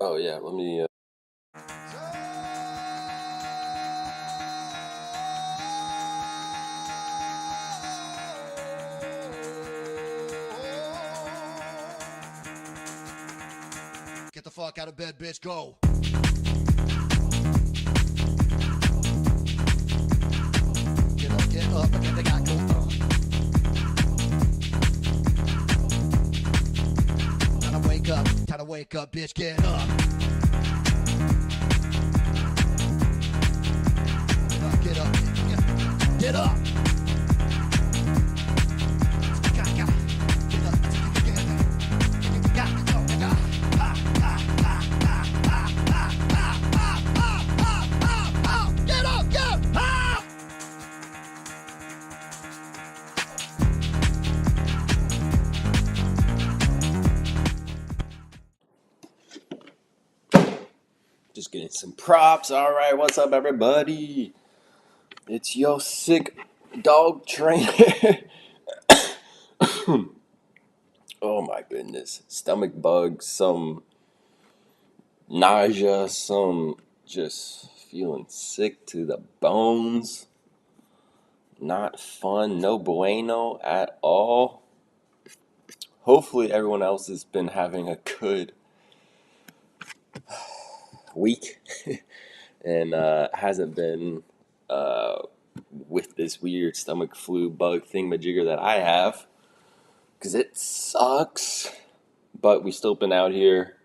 Oh yeah, let me. Get the fuck out of bed, bitch, go. Get up, again, they got go. Time to wake up, bitch, get up. Get up. Get up. Just getting some props. All right, what's up, everybody? It's yo sick dog trainer. Oh my goodness, stomach bugs, some nausea, some just feeling sick to the bones. Not fun, no bueno at all. Hopefully, everyone else has been having a good week and hasn't been with this weird stomach flu bug thingamajigger that I have, because it sucks. But we still been out here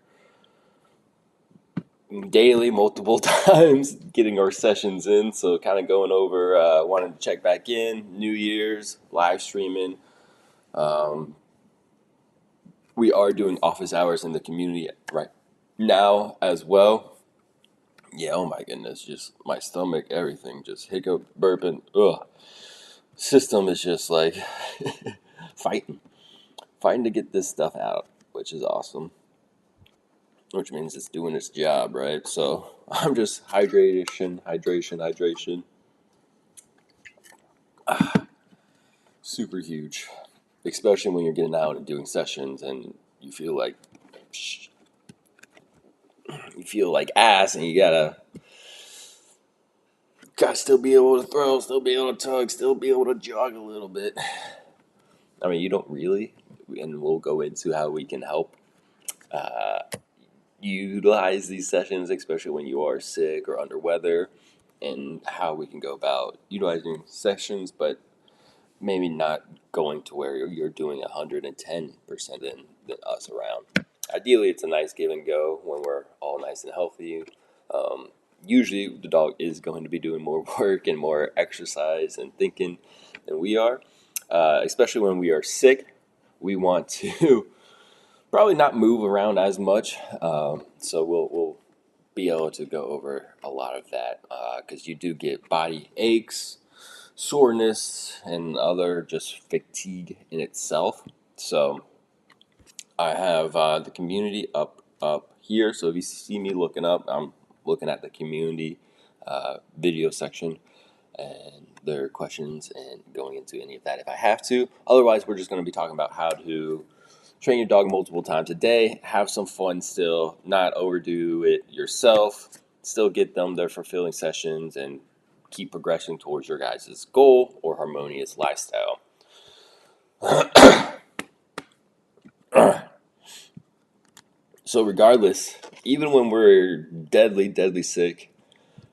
daily, multiple times, getting our sessions in. So kind of going over, wanted to check back in, New Year's, live streaming. We are doing office hours in the community right now as well. Yeah, oh my goodness, just my stomach, everything, just hiccup, burping, ugh. System is just like fighting to get this stuff out, which is awesome. Which means it's doing its job, right? So I'm just hydration. Super huge, especially when you're getting out and doing sessions and you feel like ass, and you gotta still be able to throw, still be able to tug, still be able to jog a little bit. I mean, you don't really, and we'll go into how we can help utilize these sessions, especially when you are sick or under weather, and how we can go about utilizing sessions, but maybe not going to where you're doing 110% than us around. Ideally, it's a nice give and go when we're all nice and healthy. Usually, the dog is going to be doing more work and more exercise and thinking than we are, especially when we are sick. We want to probably not move around as much, so we'll be able to go over a lot of that, because you do get body aches, soreness, and other just fatigue in itself. So I have the community up here. So if you see me looking up, I'm looking at the community video section, and there are questions and going into any of that if I have to. Otherwise, we're just going to be talking about how to train your dog multiple times a day, have some fun still, not overdo it yourself, still get them their fulfilling sessions, and keep progressing towards your guys' goal or harmonious lifestyle. So regardless, even when we're deadly sick,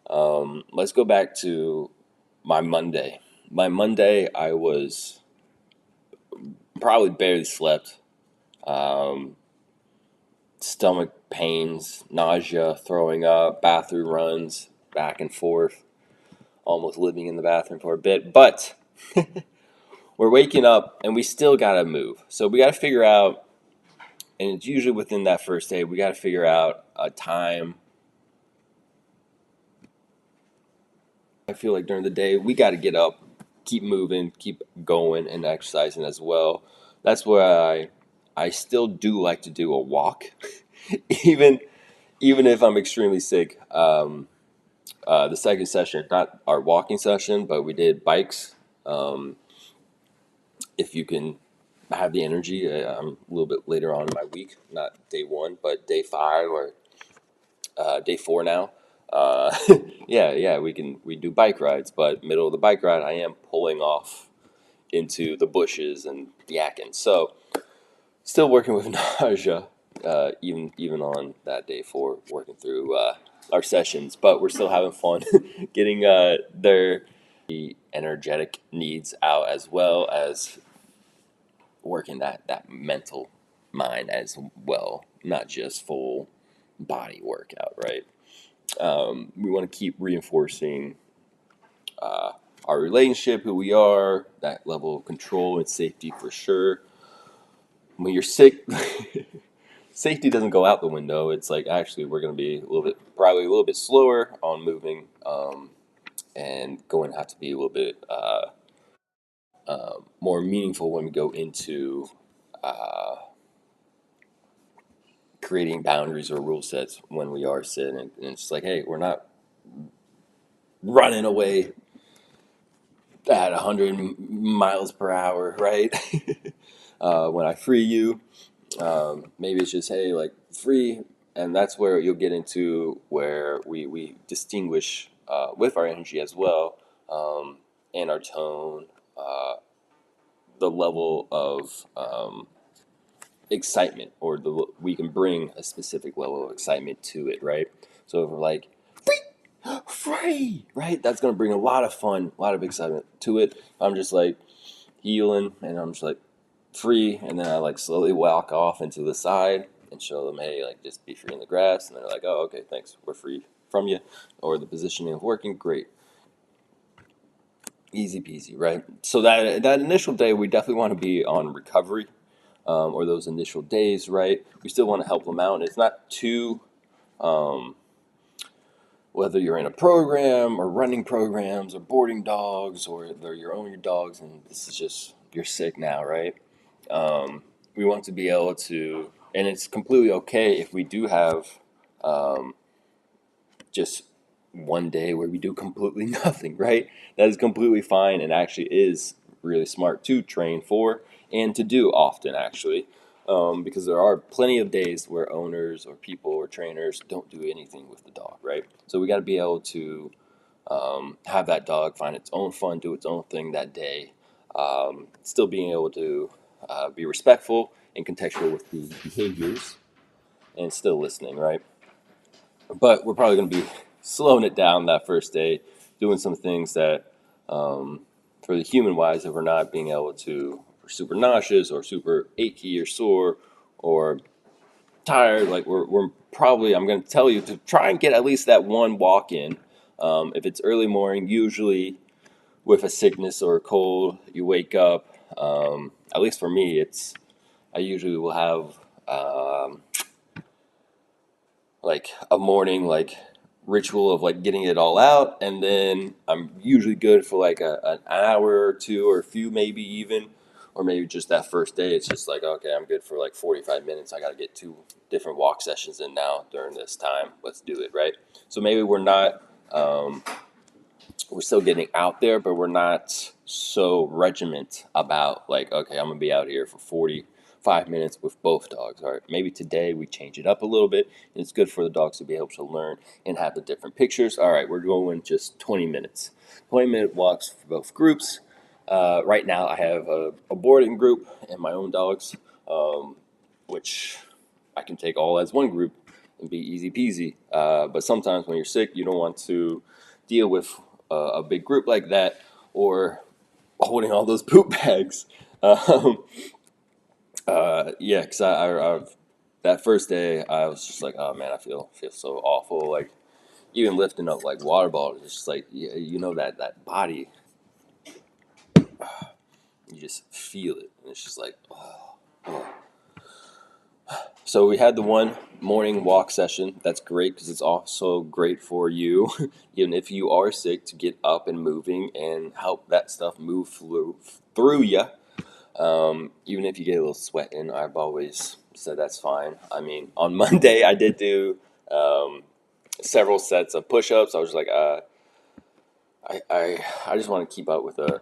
let's go back to my Monday. My Monday, I was probably barely slept. Stomach pains, nausea, throwing up, bathroom runs, back and forth, almost living in the bathroom for a bit. But we're waking up and we still got to move. So we got to figure out, and it's usually within that first day, we got to figure out a time. I feel like during the day, we got to get up, keep moving, keep going, and exercising as well. That's where I still do like to do a walk, even if I'm extremely sick. The second session, not our walking session, but we did bikes. If you can have the energy, I'm a little bit later on in my week, not day one, but day 5 or day 4 now. Yeah, we do bike rides, but middle of the bike ride, I am pulling off into the bushes and yakking. So still working with nausea, even on that day 4, working through our sessions, but we're still having fun getting their energetic needs out, as well as working that mental mind as well, not just full body workout, right? We want to keep reinforcing our relationship, who we are, that level of control and safety for sure. When you're sick, safety doesn't go out the window. It's like, actually, we're going to be probably a little bit slower on moving, and going to have to be a little bit more meaningful when we go into creating boundaries or rule sets when we are sitting. And it's like, hey, we're not running away at 100 miles per hour, right? When I free you, maybe it's just, hey, like, free. And that's where you'll get into where we distinguish with our energy as well, and our tone, the level of excitement, or we can bring a specific level of excitement to it, right? So if we're like, free, right? That's going to bring a lot of fun, a lot of excitement to it. I'm just like healing, and I'm just like, free, and then I like slowly walk off into the side and show them, hey, like, just be free in the grass, and they're like, oh, okay, thanks, we're free from you, or the positioning of working, great, easy peasy, right? So that initial day, we definitely want to be on recovery, or those initial days, right? We still want to help them out, and it's not too whether you're in a program or running programs or boarding dogs, or they're your own dogs, and this is just, you're sick now, right? We want to be able to, and it's completely okay if we do have just one day where we do completely nothing, right? That is completely fine, and actually is really smart to train for and to do often, actually. Because there are plenty of days where owners or people or trainers don't do anything with the dog, right? So we got to be able to have that dog find its own fun, do its own thing that day, still being able to be respectful and contextual with the behaviors, and still listening, right? But we're probably going to be slowing it down that first day, doing some things that, for the human wise, if we're not being able to, we're super nauseous or super achy or sore or tired, like we're probably, I'm going to tell you to try and get at least that one walk in. If it's early morning, usually with a sickness or a cold, you wake up. At least for me, I usually will have like a morning like ritual of like getting it all out, and then I'm usually good for like an hour or two, or a few maybe even, or maybe just that first day it's just like, okay, I'm good for like 45 minutes. I got to get 2 different walk sessions in now during this time. Let's do it, right? So maybe we're not we're still getting out there, but we're not so regiment about like, okay, I'm gonna be out here for 45 minutes with both dogs. All right, maybe today we change it up a little bit. And it's good for the dogs to be able to learn and have the different pictures. All right, we're going just 20 minutes, 20-minute walks for both groups. Right now, I have a boarding group and my own dogs, which I can take all as one group and be easy peasy. But sometimes when you're sick, you don't want to deal with a big group like that, or holding all those poop bags. Um, yeah, because I've that first day I was just like, oh man, I feel so awful. Like even lifting up like water bottles, it's just like, yeah, that body, you just feel it, and it's just like, oh, oh. So we had the one morning walk session. That's great because it's also great for you, even if you are sick, to get up and moving and help that stuff move through you. Even if you get a little sweat in, I've always said that's fine. I mean, on Monday I did do several sets of push-ups. I was like, I just want to keep up with the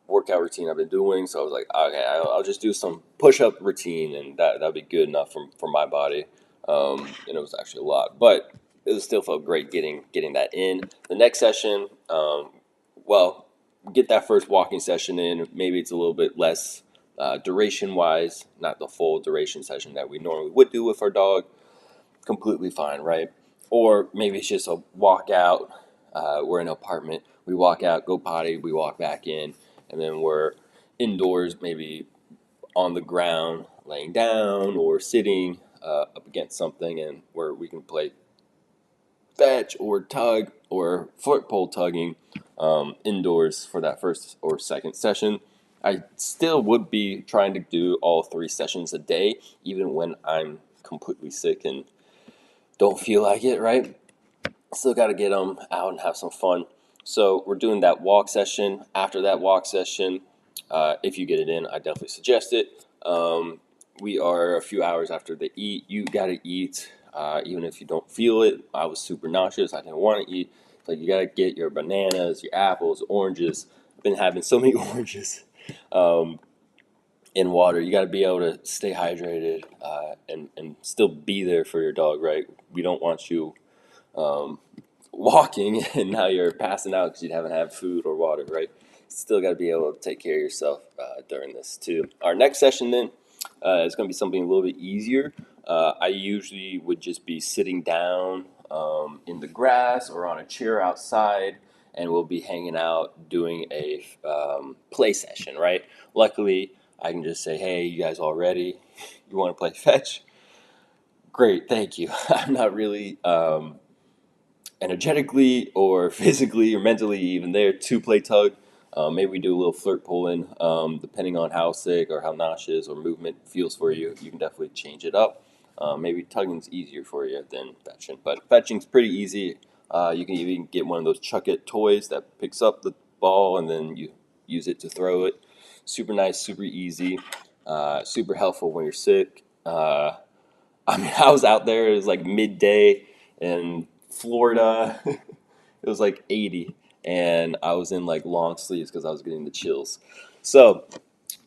workout routine I've been doing. So I was like, okay, I'll just do some push-up routine, and that'll be good enough for my body. And it was actually a lot. But still felt great getting that in. The next session, well, get that first walking session in. Maybe it's a little bit less duration wise, not the full duration session that we normally would do with our dog. Completely fine, right? Or maybe it's just a walk out. We're in an apartment. We walk out, go potty, we walk back in, and then we're indoors, maybe on the ground, laying down or sitting up against something, and where we can play fetch or tug or foot pole tugging indoors for that first or second session. I still would be trying to do all 3 sessions a day, even when I'm completely sick and don't feel like it, right? Still got to get them out and have some fun. So we're doing that walk session. After that walk session, if you get it in, I definitely suggest it. We are a few hours after the eat. You got to eat, even if you don't feel it. I was super nauseous. I didn't want to eat. It's like you got to get your bananas, your apples, oranges. I've been having so many oranges in water. You got to be able to stay hydrated and still be there for your dog, right? We don't want you walking and now you're passing out because you haven't had food or water, right? Still got to be able to take care of yourself during this too. Our next session then is going to be something a little bit easier. I usually would just be sitting down in the grass or on a chair outside, and we'll be hanging out doing a play session, right? Luckily, I can just say, hey, you guys all ready? You want to play fetch? Great, thank you. I'm not really energetically or physically or mentally even there to play tug. Maybe we do a little flirt pulling, depending on how sick or how nauseous or movement feels for you. You can definitely change it up. Maybe tugging's easier for you than fetching, but fetching's pretty easy. You can even get one of those chuck it toys that picks up the ball and then you use it to throw it. Super nice, super easy, super helpful when you're sick. I mean, I was out there. It was like midday in Florida. It was like 80, and I was in like long sleeves because I was getting the chills. So,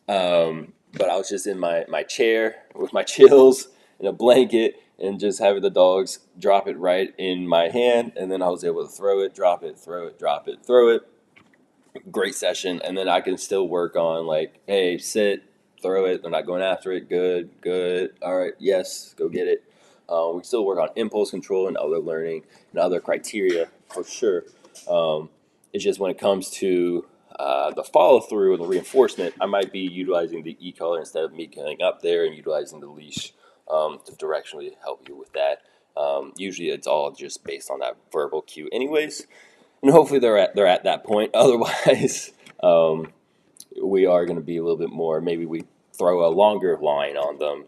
but I was just in my chair with my chills and a blanket, and just having the dogs drop it right in my hand, and then I was able to throw it, drop it, throw it, drop it, throw it. Great session, and then I can still work on like, hey, sit, throw it. They're not going after it. Good, good. All right, yes, go get it. We still work on impulse control and other learning and other criteria for sure. It's just when it comes to the follow through and the reinforcement, I might be utilizing the e-collar instead of me getting up there and utilizing the leash to directionally help you with that. Usually, it's all just based on that verbal cue, anyways, and hopefully they're at that point. Otherwise, we are going to be a little bit more. Maybe we throw a longer line on them,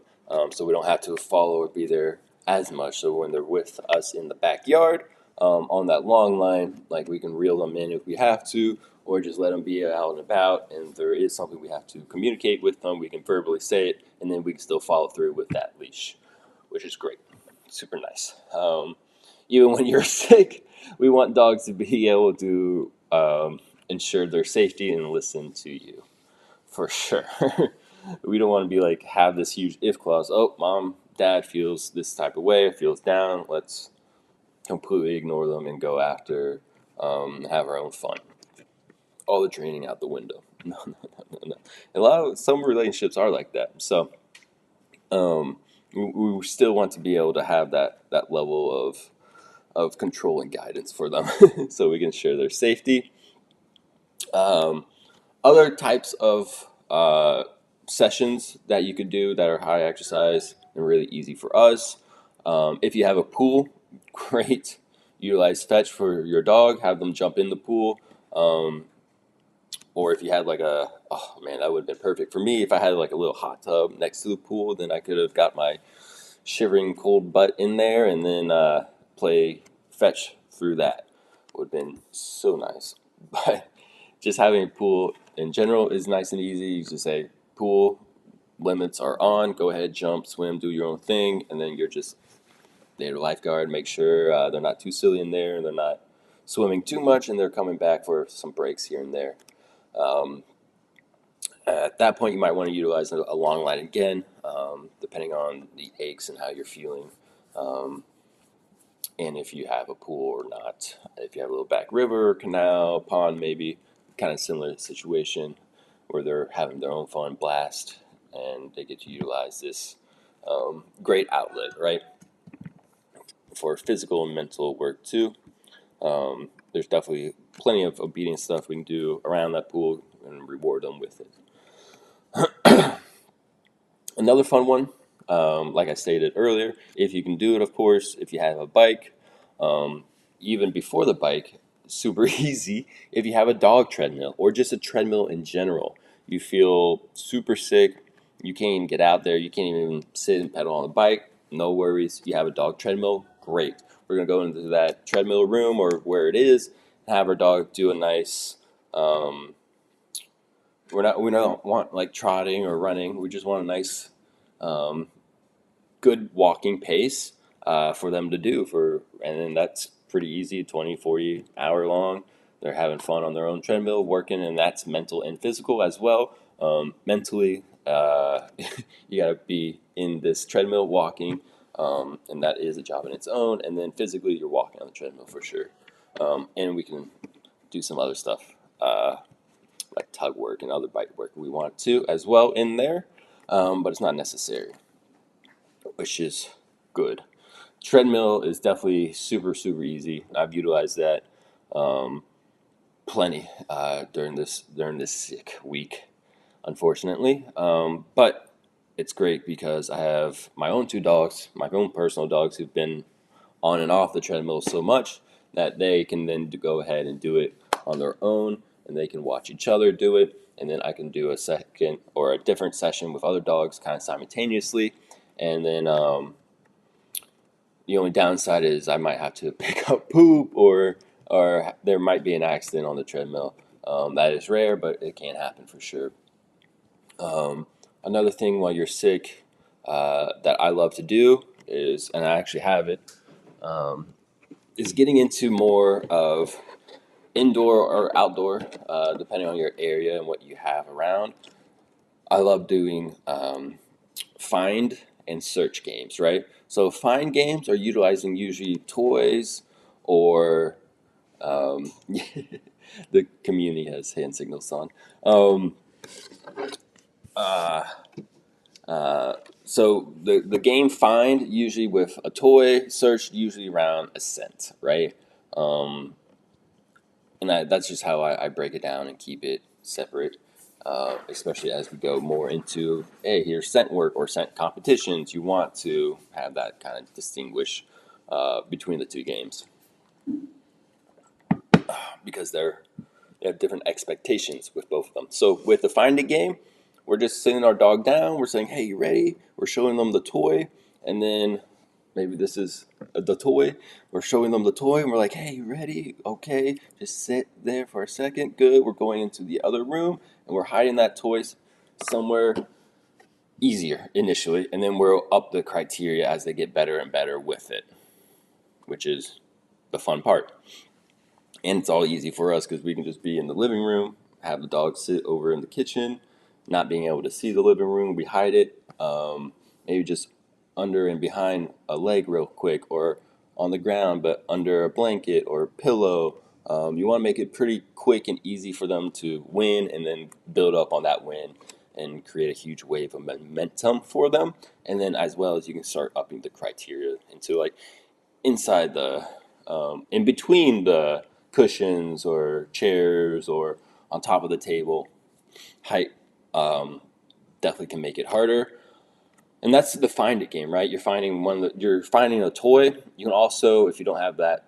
so we don't have to follow or be there as much. So when they're with us in the backyard on that long line, like we can reel them in if we have to, or just let them be out and about. And if there is something we have to communicate with them, we can verbally say it, and then we can still follow through with that leash, which is great, super nice. Even when you're sick, we want dogs to be able to ensure their safety and listen to you, for sure. We don't want to be like, have this huge if clause. Oh, mom, dad feels this type of way, feels down. Let's completely ignore them and go after, have our own fun. All the training out the window. No, no, no, no, no. Some relationships are like that. So we still want to be able to have that level of control and guidance for them so we can ensure their safety. Other types of sessions that you could do that are high exercise and really easy for us. If you have a pool, great. Utilize fetch for your dog. Have them jump in the pool. Or if you had like oh man, that would have been perfect for me. If I had like a little hot tub next to the pool, then I could have got my shivering cold butt in there and then play fetch through that. Would have been so nice. But just having a pool in general is nice and easy. You just say, pool limits are on, go ahead, jump, swim, do your own thing, and then you're just there to lifeguard, make sure they're not too silly in there, and they're not swimming too much, and they're coming back for some breaks here and there. At that point, you might want to utilize a long line again, depending on the aches and how you're feeling. and if you have a pool or not. If you have a little back river, canal, pond, maybe, kind of similar situation where they're having their own fun blast and they get to utilize this great outlet, right? For physical and mental work too. There's definitely plenty of obedience stuff we can do around that pool and reward them with it. Another fun one, like I stated earlier, if you can do it, of course, if you have a bike, um, even before the bike, super easy. If you have a dog treadmill or just a treadmill in general, you feel super sick, you can't even get out there, you can't even sit and pedal on the bike, no worries. You have a dog treadmill, great. We're going to go into that treadmill room or where it is, have our dog do a nice we don't want like trotting or running. We just want a nice, good walking pace for them to do and then that's pretty easy. 20, 40 hour long. They're having fun on their own treadmill, working, and that's mental and physical as well. Mentally, you gotta be in this treadmill walking, and that is a job in its own. And then physically, you're walking on the treadmill for sure. And we can do some other stuff. Like tug work and other bike work we want to as well in there, but it's not necessary, which is good. Treadmill is definitely super super easy. I've utilized that plenty during this sick week, unfortunately. But it's great because I have my own two dogs, my own personal dogs, who've been on and off the treadmill so much that they can then go ahead and do it on their own, and they can watch each other do it, and then I can do a second or a different session with other dogs kind of simultaneously. And then the only downside is I might have to pick up poop, or there might be an accident on the treadmill. That is rare, but it can happen for sure. Another thing while you're sick that I love to do is, and I actually have it, is getting into more of indoor or outdoor, depending on your area and what you have around. I love doing find and search games, right? So find games are utilizing usually toys or the community has hand signals on. So the game find usually with a toy, search usually around a cent, right? And that's just how I break it down and keep it separate, especially as we go more into, hey, here's scent work or scent competitions. You want to have that kind of distinguish between the two games because they have different expectations with both of them. So with the find it game, we're just sitting our dog down. We're saying, hey, you ready? We're showing them the toy, and then maybe this is the toy. We're showing them the toy, and we're like, hey, you ready? Okay, just sit there for a second. Good. We're going into the other room, and we're hiding that toy somewhere easier initially, and then we'll up the criteria as they get better and better with it, which is the fun part. And it's all easy for us because we can just be in the living room, have the dog sit over in the kitchen, not being able to see the living room, we hide it, maybe just under and behind a leg real quick, or on the ground but under a blanket or a pillow. You want to make it pretty quick and easy for them to win, and then build up on that win and create a huge wave of momentum for them. And then as well as you can start upping the criteria into like inside the in between the cushions or chairs or on top of the table. Height definitely can make it harder, and that's the find it game, right? You're finding a toy. You can also, if you don't have that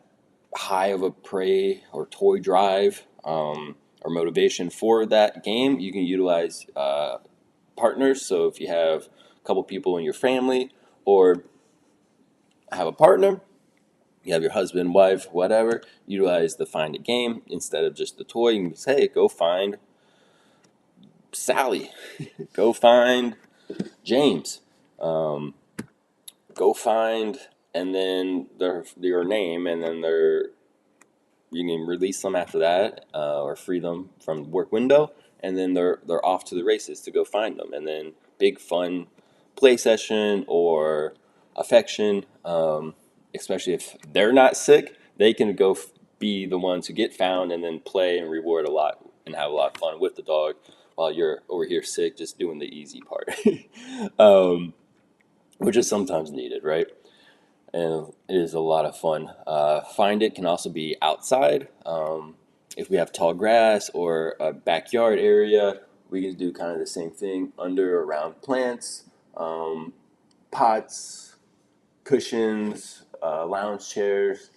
high of a prey or toy drive or motivation for that game, you can utilize partners. So if you have a couple people in your family or have a partner, you have your husband, wife, whatever, utilize the find it game instead of just the toy. You can say, hey, go find Sally, go find James, go find, and then your name, and then you can release them after that, or free them from the work window, and then they're off to the races to go find them, and then big fun play session or affection. especially if they're not sick, they can go be the ones who get found and then play and reward a lot and have a lot of fun with the dog while you're over here sick, just doing the easy part, which is sometimes needed, right? And it is a lot of fun. Find it can also be outside. If we have tall grass or a backyard area, we can do kind of the same thing under around plants, pots, cushions, lounge chairs,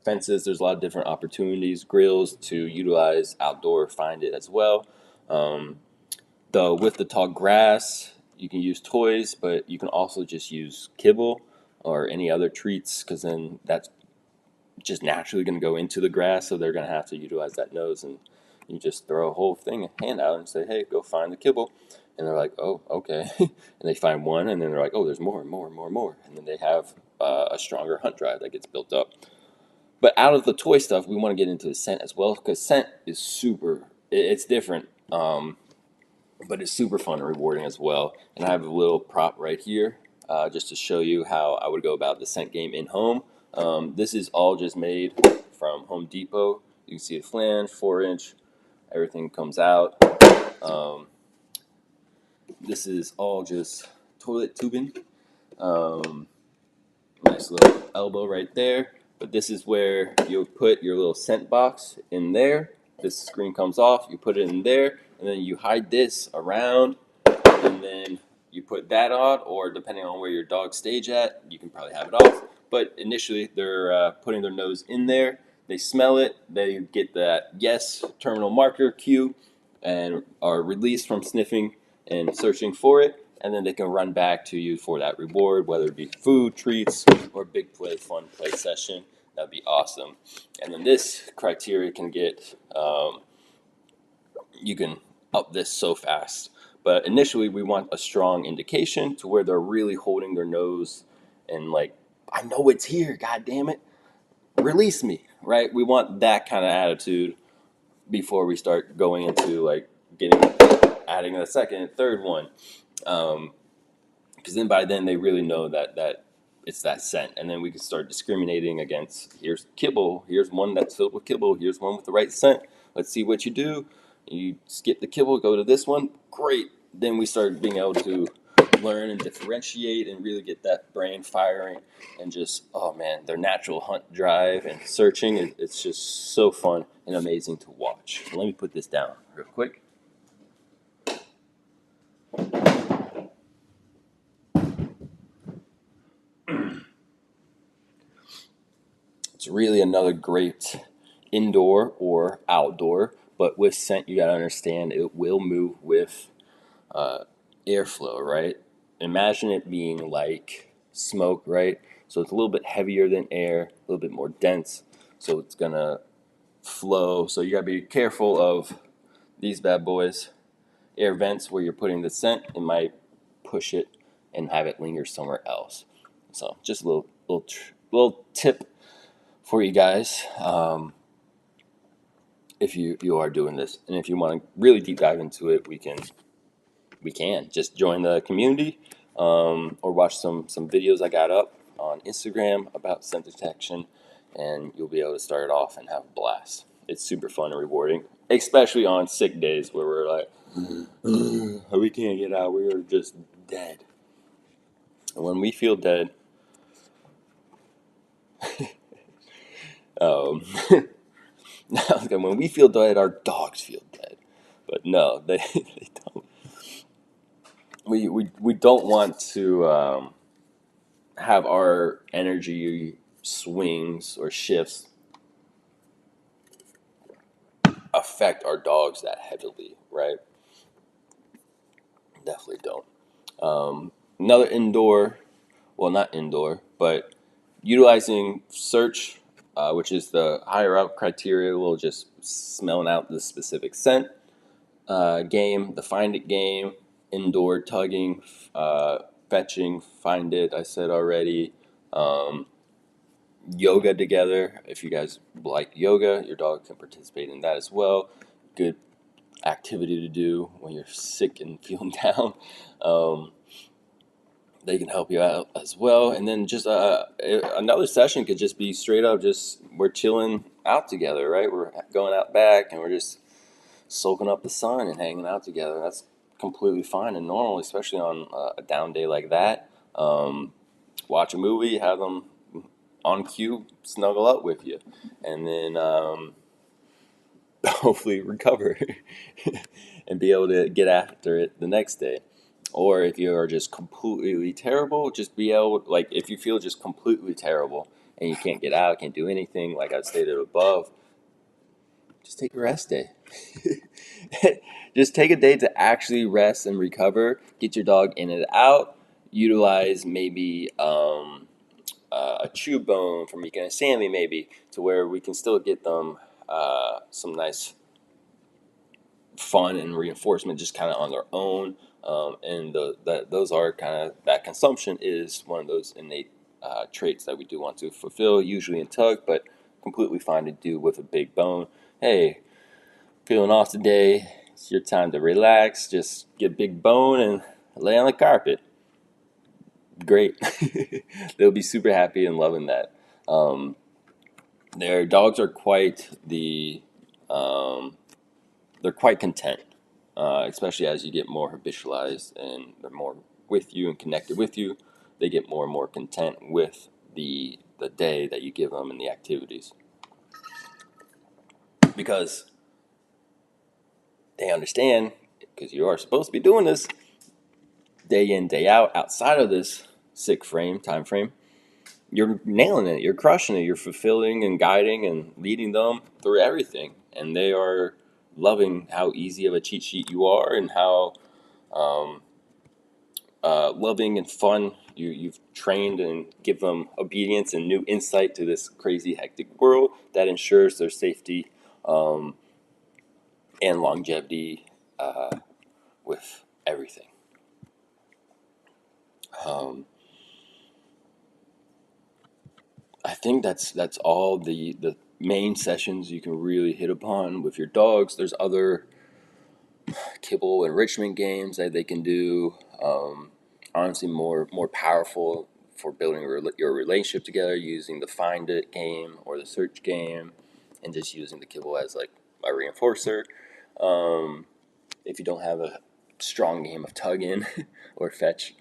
fences. There's a lot of different opportunities, grills to utilize outdoor. Find it as well. Though with the tall grass, you can use toys, but you can also just use kibble or any other treats, because then that's just naturally going to go into the grass, so they're going to have to utilize that nose, and you just throw a whole thing, a hand out, and say, hey, go find the kibble. And they're like, oh, okay. And they find one, and then they're like, oh, there's more and more and more and more. And then they have a stronger hunt drive that gets built up. But out of the toy stuff, we want to get into the scent as well, because scent is it's different, but it's super fun and rewarding as well. And I have a little prop right here just to show you how I would go about the scent game in home. This is all just made from Home Depot. You can see the flange, 4-inch, everything comes out. This is all just toilet tubing. Nice little elbow right there. But this is where you'll put your little scent box in there. This screen comes off, you put it in there, and then you hide this around, and then you put that on, or depending on where your dog stage at, you can probably have it off. But initially, they're putting their nose in there. They smell it. They get that yes terminal marker cue and are released from sniffing and searching for it. And then they can run back to you for that reward, whether it be food, treats, or big play, fun play session. That'd be awesome. And then this criteria can get, you can up this so fast. But initially, we want a strong indication to where they're really holding their nose and like, I know it's here, god damn it, release me, right? We want that kind of attitude before we start going into like adding a second and third one. Because then by then they really know that it's that scent, and then we can start discriminating against, here's kibble, here's one that's filled with kibble, here's one with the right scent, let's see what you do. You skip the kibble, go to this one, great. Then we start being able to learn and differentiate and really get that brain firing, and just, oh man, their natural hunt drive and searching, it's just so fun and amazing to watch. So let me put this down real quick. It's really another great indoor or outdoor, but with scent, you got to understand it will move with airflow, right? Imagine it being like smoke, right? So it's a little bit heavier than air, a little bit more dense, so it's gonna flow. So you gotta be careful of these bad boys. Air vents where you're putting the scent, it might push it and have it linger somewhere else. So just a little tip for you guys, if you are doing this, and if you want to really deep dive into it, we can just join the community, or watch some videos I got up on Instagram about scent detection, and you'll be able to start it off and have a blast. It's super fun and rewarding, especially on sick days where we're like, we can't get out, we're just dead. And when we feel dead, when we feel dead, our dogs feel dead. But no, they don't. We don't want to have our energy swings or shifts affect our dogs that heavily, right? Definitely don't. Another indoor, well, not indoor, but utilizing search, which is the higher up criteria, will just smelling out the specific scent game, the find it game, indoor tugging, fetching, find it, I said already. Yoga together. If you guys like yoga, your dog can participate in that as well. Good activity to do when you're sick and feeling down. they can help you out as well. And then just another session could just be straight up just we're chilling out together, right? We're going out back and we're just soaking up the sun and hanging out together. That's completely fine and normal, especially on a down day like that. Watch a movie, have them on cue, snuggle up with you, and then hopefully recover and be able to get after it the next day. Or if you are just completely terrible, just be able, like, if you feel just completely terrible and you can't get out, can't do anything, like I've stated above, just take a rest day. Just take a day to actually rest and recover, get your dog in and out, utilize maybe a chew bone from Mika and Sammy, maybe, to where we can still get them some nice fun and reinforcement just kind of on their own. And those are kind of, that consumption is one of those innate traits that we do want to fulfill, usually in tug, but completely fine to do with a big bone. Hey, feeling off today, it's your time to relax, just get big bone and lay on the carpet. Great. They'll be super happy and loving that. Their dogs are quite they're quite content, especially as you get more habitualized and they're more with you and connected with you. They get more and more content with the day that you give them and the activities, because they understand, because you are supposed to be doing this day in, day out, outside of this sick frame, time frame. You're nailing it, you're crushing it, you're fulfilling and guiding and leading them through everything. And they are loving how easy of a cheat sheet you are and how um, loving and fun you've trained, and give them obedience and new insight to this crazy, hectic world that ensures their safety and longevity with everything. Um, I think that's all the main sessions you can really hit upon with your dogs. There's other kibble enrichment games that they can do. Honestly, more powerful for building your relationship together, using the Find It game or the Search game, and just using the kibble as like a reinforcer. If you don't have a strong game of tugging or fetch,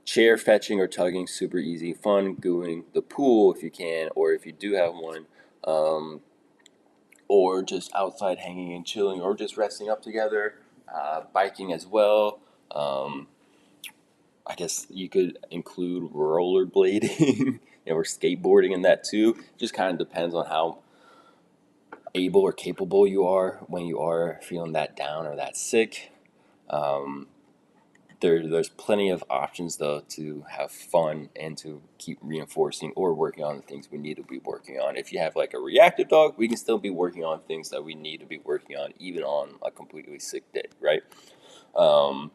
chair fetching or tugging, super easy, fun. Doing the pool if you can, or if you do have one, or just outside hanging and chilling, or just resting up together. Biking as well. I guess you could include rollerblading or skateboarding in that too. Just kind of depends on how able or capable you are when you are feeling that down or that sick. Um, there's plenty of options though to have fun and to keep reinforcing or working on the things we need to be working on. If you have like a reactive dog, we can still be working on things that we need to be working on even on a completely sick day, right? Um,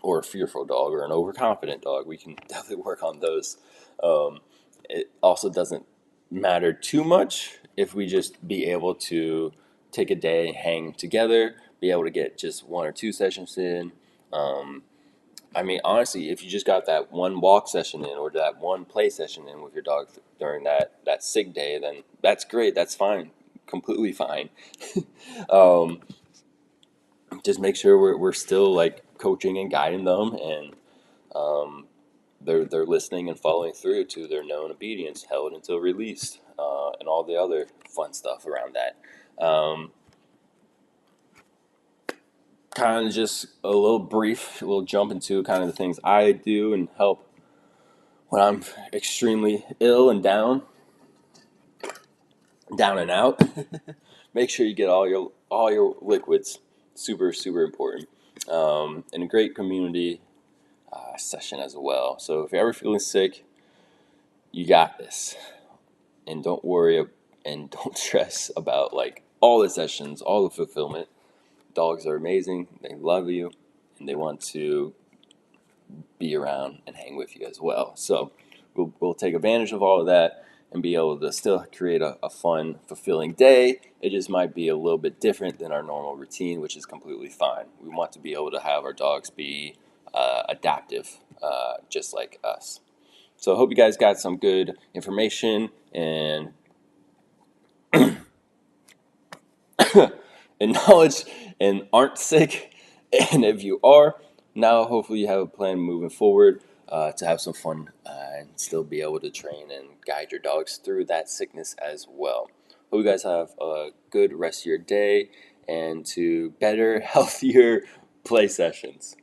or a fearful dog or an overconfident dog, we can definitely work on those. Um, it also doesn't matter too much if we just be able to take a day, hang together, be able to get just 1 or 2 sessions in. Um, I mean, honestly, if you just got that one walk session in or that one play session in with your dog during that sick day, then that's great. That's fine. Completely fine. um, just make sure we're still like coaching and guiding them, and um, they're listening and following through to their known obedience, held until released, and all the other fun stuff around that. Kind of just a little brief, a little jump into kind of the things I do and help when I'm extremely ill and down and out. Make sure you get all your liquids. Super super important. And a great community session as well. So if you're ever feeling sick, you got this, and don't worry and don't stress about like all the sessions, all the fulfillment. Dogs are amazing. They love you, and they want to be around and hang with you as well. So we'll take advantage of all of that and be able to still create a fun, fulfilling day. It just might be a little bit different than our normal routine, which is completely fine. We want to be able to have our dogs be adaptive, just like us. So I hope you guys got some good information and and knowledge and aren't sick. And if you are, now hopefully you have a plan moving forward to have some fun and still be able to train and guide your dogs through that sickness as well. Hope you guys have a good rest of your day and to better, healthier play sessions.